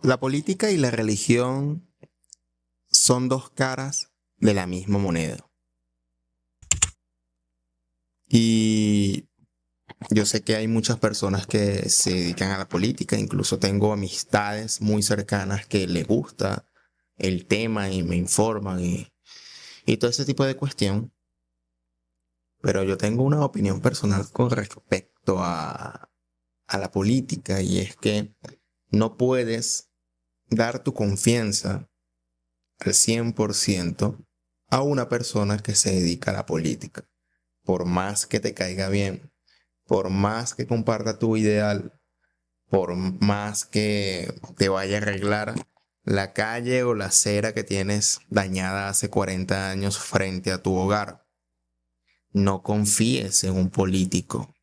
La política y la religión son dos caras de la misma moneda. Y yo sé que hay muchas personas que se dedican a la política, incluso tengo amistades muy cercanas que les gusta el tema y me informan y todo ese tipo de cuestión. Pero yo tengo una opinión personal con respecto a la política y es que no puedes dar tu confianza al 100% a una persona que se dedica a la política. Por más que te caiga bien, por más que comparta tu ideal, por más que te vaya a arreglar la calle o la acera que tienes dañada hace 40 años frente a tu hogar. No confíes en un político,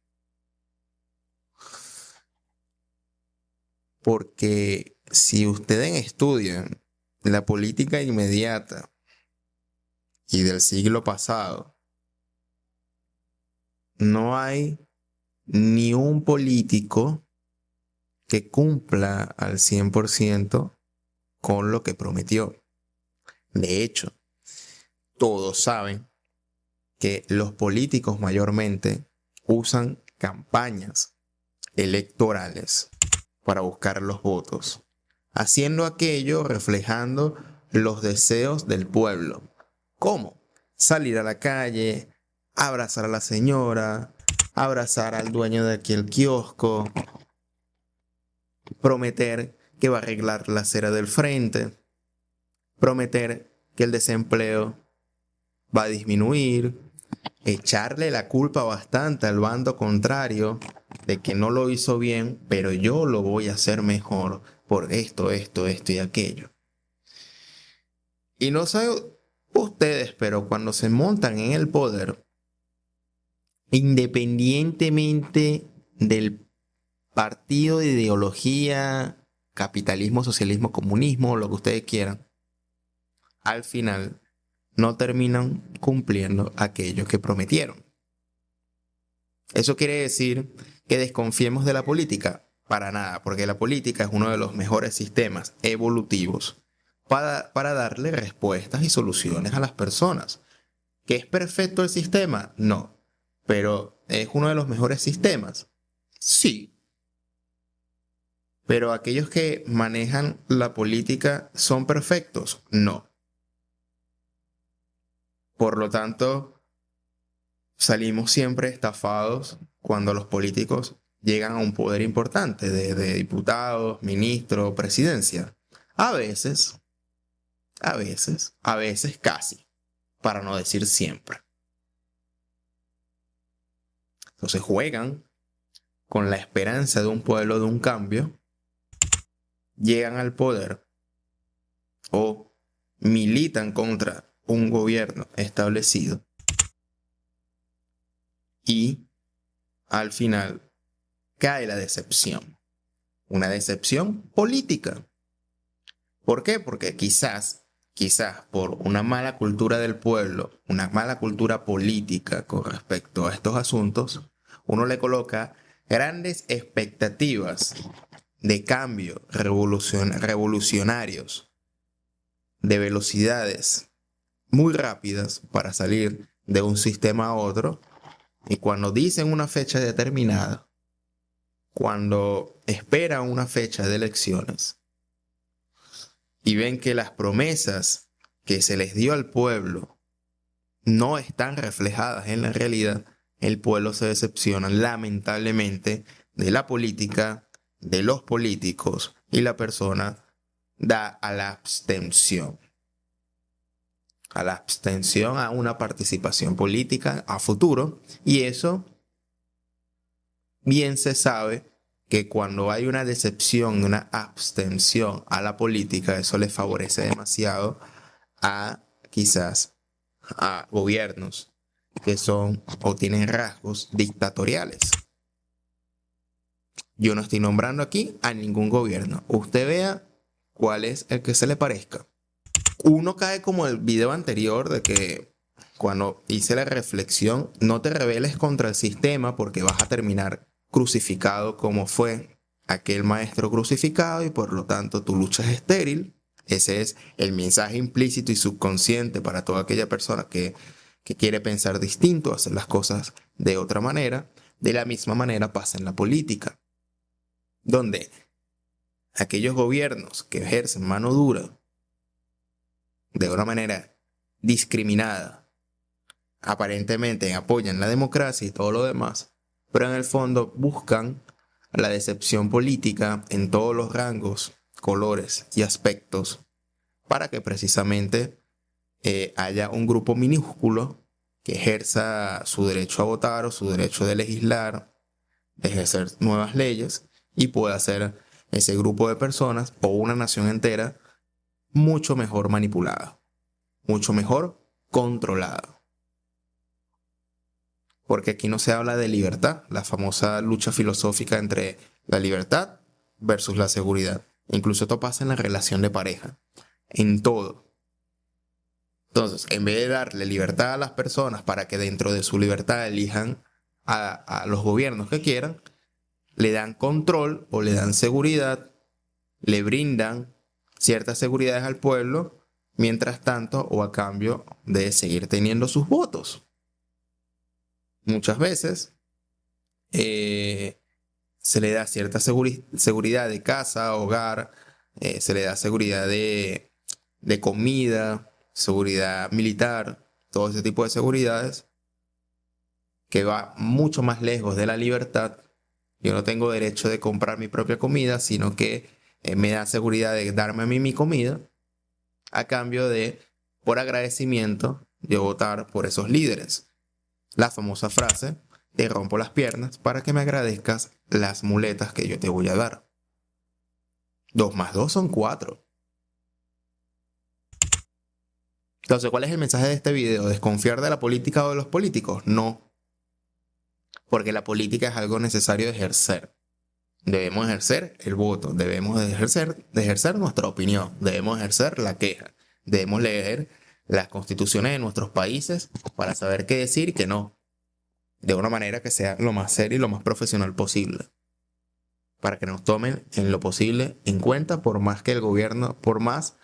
porque si ustedes estudian la política inmediata y del siglo pasado, no hay ni un político que cumpla al 100% con lo que prometió. De hecho, todos saben que los políticos mayormente usan campañas electorales para buscar los votos, haciendo aquello reflejando los deseos del pueblo. ¿Cómo? Salir a la calle, abrazar a la señora, abrazar al dueño de aquel kiosco, prometer que va a arreglar la acera del frente, prometer que el desempleo va a disminuir, echarle la culpa bastante al bando contrario de que no lo hizo bien, pero yo lo voy a hacer mejor por esto y aquello. Y no sé ustedes, pero cuando se montan en el poder, independientemente del partido de ideología, capitalismo, socialismo, comunismo, lo que ustedes quieran, al final no terminan cumpliendo aquello que prometieron. ¿Eso quiere decir que desconfiemos de la política? Para nada, porque la política es uno de los mejores sistemas evolutivos para darle respuestas y soluciones a las personas. ¿Que es perfecto el sistema? No. ¿Pero es uno de los mejores sistemas? Sí. ¿Pero aquellos que manejan la política son perfectos? No. Por lo tanto, salimos siempre estafados cuando los políticos llegan a un poder importante de diputados, ministros, presidencia. A veces, a veces casi, para no decir siempre. Entonces juegan con la esperanza de un pueblo de un cambio, llegan al poder o militan contra un gobierno establecido y al final cae la decepción. Una decepción política. ¿Por qué? Porque quizás por una mala cultura del pueblo, una mala cultura política con respecto a estos asuntos, uno le coloca grandes expectativas de cambio revolucionarios, de velocidades muy rápidas para salir de un sistema a otro. Y cuando dicen una fecha determinada, cuando esperan una fecha de elecciones y ven que las promesas que se les dio al pueblo no están reflejadas en la realidad, el pueblo se decepciona lamentablemente de la política, de los políticos y la persona da a la abstención. A la abstención a una participación política a futuro, y eso bien se sabe que cuando hay una decepción, una abstención a la política, eso le favorece demasiado a quizás a gobiernos que son o tienen rasgos dictatoriales. Yo no estoy nombrando aquí a ningún gobierno. Usted vea cuál es el que se le parezca. Uno cae como el video anterior de que cuando hice la reflexión, no te rebeles contra el sistema porque vas a terminar crucificado como fue aquel maestro crucificado y por lo tanto tu lucha es estéril. Ese es el mensaje implícito y subconsciente para toda aquella persona que quiere pensar distinto, hacer las cosas de otra manera. De la misma manera pasa en la política, donde aquellos gobiernos que ejercen mano dura de una manera discriminada, aparentemente apoyan la democracia y todo lo demás, pero en el fondo buscan la decepción política en todos los rangos, colores y aspectos para que precisamente haya un grupo minúsculo que ejerza su derecho a votar o su derecho de legislar, de ejercer nuevas leyes y pueda hacer ese grupo de personas o una nación entera mucho mejor manipulada, mucho mejor controlada. Porque aquí no se habla de libertad, la famosa lucha filosófica entre la libertad versus la seguridad. Incluso esto pasa en la relación de pareja, en todo. Entonces, en vez de darle libertad a las personas para que dentro de su libertad elijan a los gobiernos que quieran, le dan control o le dan seguridad, le brindan ciertas seguridades al pueblo, mientras tanto o a cambio de seguir teniendo sus votos. Muchas veces se le da cierta seguridad de casa, hogar, se le da seguridad de comida, seguridad militar, todo ese tipo de seguridades que va mucho más lejos de la libertad. Yo no tengo derecho de comprar mi propia comida, sino que me da seguridad de darme a mí mi comida a cambio de, por agradecimiento, yo votar por esos líderes. La famosa frase, te rompo las piernas para que me agradezcas las muletas que yo te voy a dar. 2 más 2 son 4. Entonces, ¿cuál es el mensaje de este video? ¿Desconfiar de la política o de los políticos? No. Porque la política es algo necesario de ejercer. Debemos ejercer el voto, debemos de ejercer nuestra opinión, debemos ejercer la queja, debemos leer las constituciones de nuestros países para saber qué decir y qué no, de una manera que sea lo más seria y lo más profesional posible, para que nos tomen en lo posible en cuenta por más que el gobierno, por más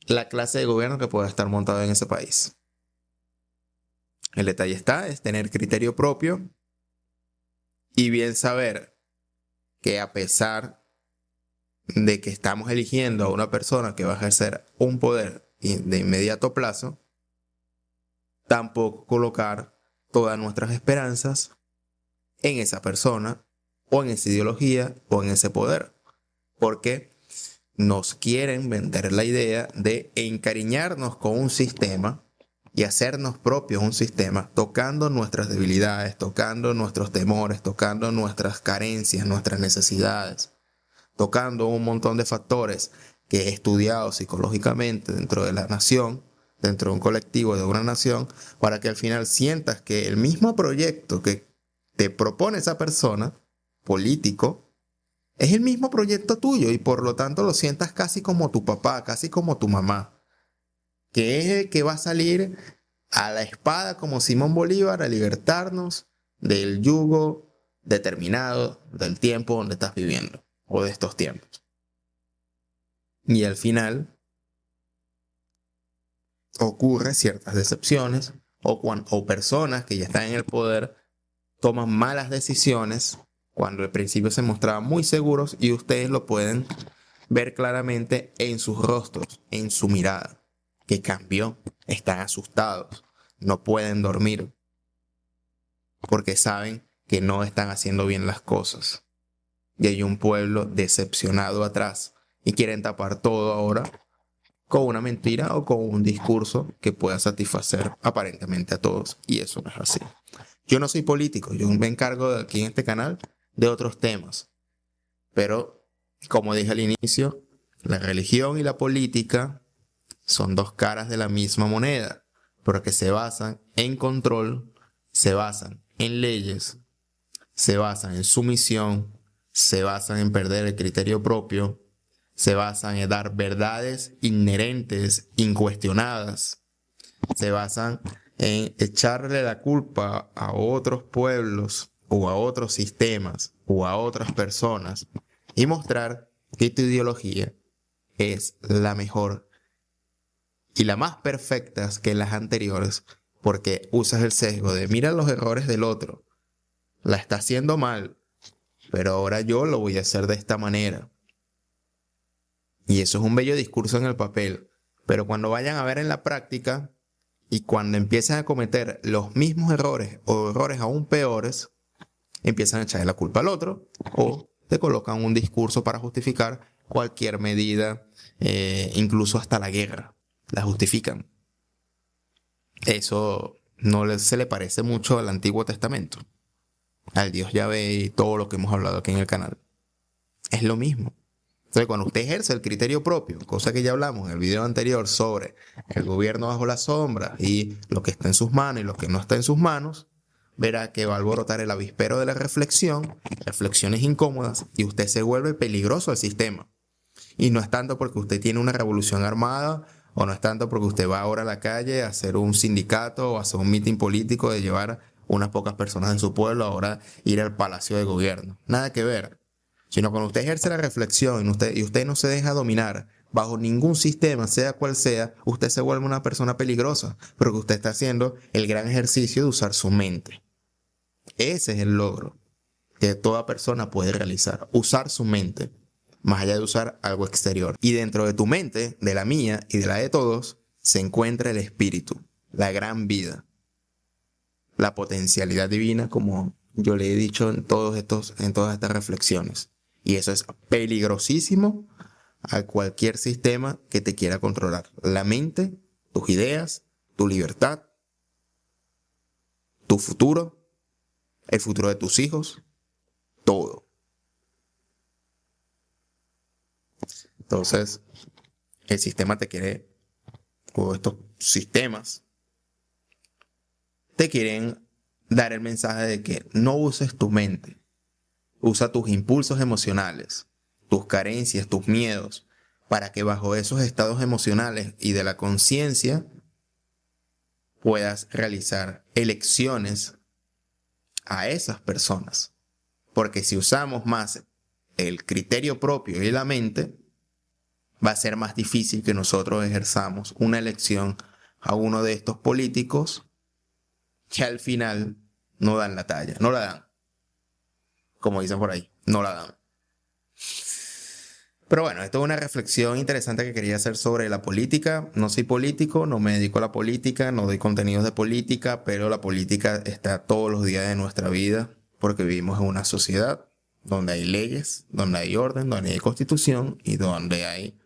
la clase de gobierno que pueda estar montado en ese país. El detalle es tener criterio propio y bien saber que a pesar de que estamos eligiendo a una persona que va a ejercer un poder de inmediato plazo, tampoco colocar todas nuestras esperanzas en esa persona o en esa ideología o en ese poder, porque nos quieren vender la idea de encariñarnos con un sistema y hacernos propios un sistema, tocando nuestras debilidades, tocando nuestros temores, tocando nuestras carencias, nuestras necesidades, tocando un montón de factores que he estudiado psicológicamente dentro de la nación, dentro de un colectivo de una nación, para que al final sientas que el mismo proyecto que te propone esa persona, político, es el mismo proyecto tuyo y por lo tanto lo sientas casi como tu papá, casi como tu mamá, que es el que va a salir a la espada como Simón Bolívar a libertarnos del yugo determinado del tiempo donde estás viviendo o de estos tiempos. Y al final ocurre ciertas decepciones o personas que ya están en el poder toman malas decisiones cuando al principio se mostraban muy seguros y ustedes lo pueden ver claramente en sus rostros, en su mirada, que cambió, están asustados, no pueden dormir porque saben que no están haciendo bien las cosas. Y hay un pueblo decepcionado atrás y quieren tapar todo ahora con una mentira o con un discurso que pueda satisfacer aparentemente a todos. Y eso no es así. Yo no soy político, yo me encargo de aquí en este canal de otros temas. Pero, como dije al inicio, la religión y la política son dos caras de la misma moneda, porque se basan en control, se basan en leyes, se basan en sumisión, se basan en perder el criterio propio, se basan en dar verdades inherentes, incuestionadas, se basan en echarle la culpa a otros pueblos o a otros sistemas o a otras personas y mostrar que tu ideología es la mejor y la más perfecta que las anteriores, porque usas el sesgo de mira los errores del otro, la está haciendo mal, pero ahora yo lo voy a hacer de esta manera. Y eso es un bello discurso en el papel, pero cuando vayan a ver en la práctica y cuando empiezan a cometer los mismos errores o errores aún peores, empiezan a echarle la culpa al otro o te colocan un discurso para justificar cualquier medida, incluso hasta la guerra, la justifican. Eso no se le parece mucho al Antiguo Testamento, al Dios Yahvé y todo lo que hemos hablado aquí en el canal. Es lo mismo. Entonces, cuando usted ejerce el criterio propio, cosa que ya hablamos en el video anterior sobre el gobierno bajo la sombra y lo que está en sus manos y lo que no está en sus manos, verá que va a alborotar el avispero de la reflexión, reflexiones incómodas, y usted se vuelve peligroso al sistema. Y no es tanto porque usted tiene una revolución armada, o no es tanto porque usted va ahora a la calle a hacer un sindicato o a hacer un mitin político de llevar unas pocas personas en su pueblo, ahora ir al palacio de gobierno. Nada que ver. Sino cuando usted ejerce la reflexión y usted no se deja dominar bajo ningún sistema, sea cual sea, usted se vuelve una persona peligrosa, porque usted está haciendo el gran ejercicio de usar su mente. Ese es el logro que toda persona puede realizar, usar su mente, más allá de usar algo exterior. Y dentro de tu mente, de la mía y de la de todos, se encuentra el espíritu, la gran vida, la potencialidad divina, como yo le he dicho en todas estas reflexiones. Y eso es peligrosísimo a cualquier sistema que te quiera controlar. La mente, tus ideas, tu libertad, tu futuro, el futuro de tus hijos, todo. Entonces, el sistema te quiere, o estos sistemas, te quieren dar el mensaje de que no uses tu mente. Usa tus impulsos emocionales, tus carencias, tus miedos, para que bajo esos estados emocionales y de la conciencia puedas realizar elecciones a esas personas. Porque si usamos más el criterio propio y la mente, va a ser más difícil que nosotros ejerzamos una elección a uno de estos políticos que al final no dan la talla, no la dan. Como dicen por ahí, no la dan. Pero bueno, esto es una reflexión interesante que quería hacer sobre la política. No soy político, no me dedico a la política, no doy contenidos de política, pero la política está todos los días de nuestra vida porque vivimos en una sociedad donde hay leyes, donde hay orden, donde hay constitución y donde hay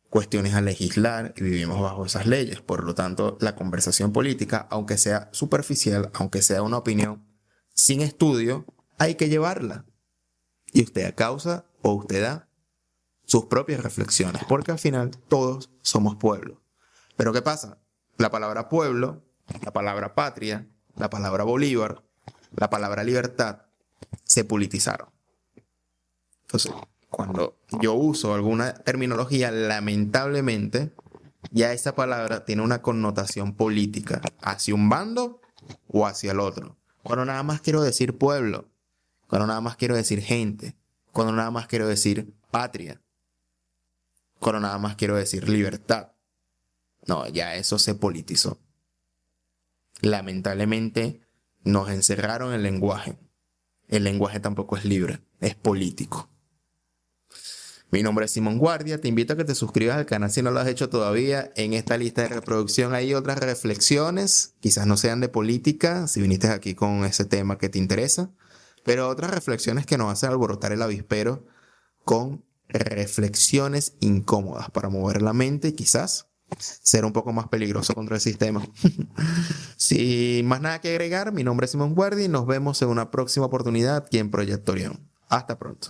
cuestiones a legislar y vivimos bajo esas leyes. Por lo tanto, la conversación política, aunque sea superficial, aunque sea una opinión sin estudio, hay que llevarla. Y usted a causa o usted da sus propias reflexiones, porque al final todos somos pueblo. Pero ¿qué pasa? La palabra pueblo, la palabra patria, la palabra Bolívar, la palabra libertad se politizaron. Entonces, cuando yo uso alguna terminología, lamentablemente, ya esa palabra tiene una connotación política hacia un bando o hacia el otro. Cuando nada más quiero decir pueblo, cuando nada más quiero decir gente, cuando nada más quiero decir patria, cuando nada más quiero decir libertad. No, ya eso se politizó. Lamentablemente nos encerraron el lenguaje. El lenguaje tampoco es libre, es político. Mi nombre es Simón Guardia, te invito a que te suscribas al canal si no lo has hecho todavía. En esta lista de reproducción hay otras reflexiones, quizás no sean de política, si viniste aquí con ese tema que te interesa, pero otras reflexiones que nos hacen alborotar el avispero con reflexiones incómodas para mover la mente y quizás ser un poco más peligroso contra el sistema. Sin más nada que agregar, mi nombre es Simón Guardia y nos vemos en una próxima oportunidad aquí en Proyecto Orión. Hasta pronto.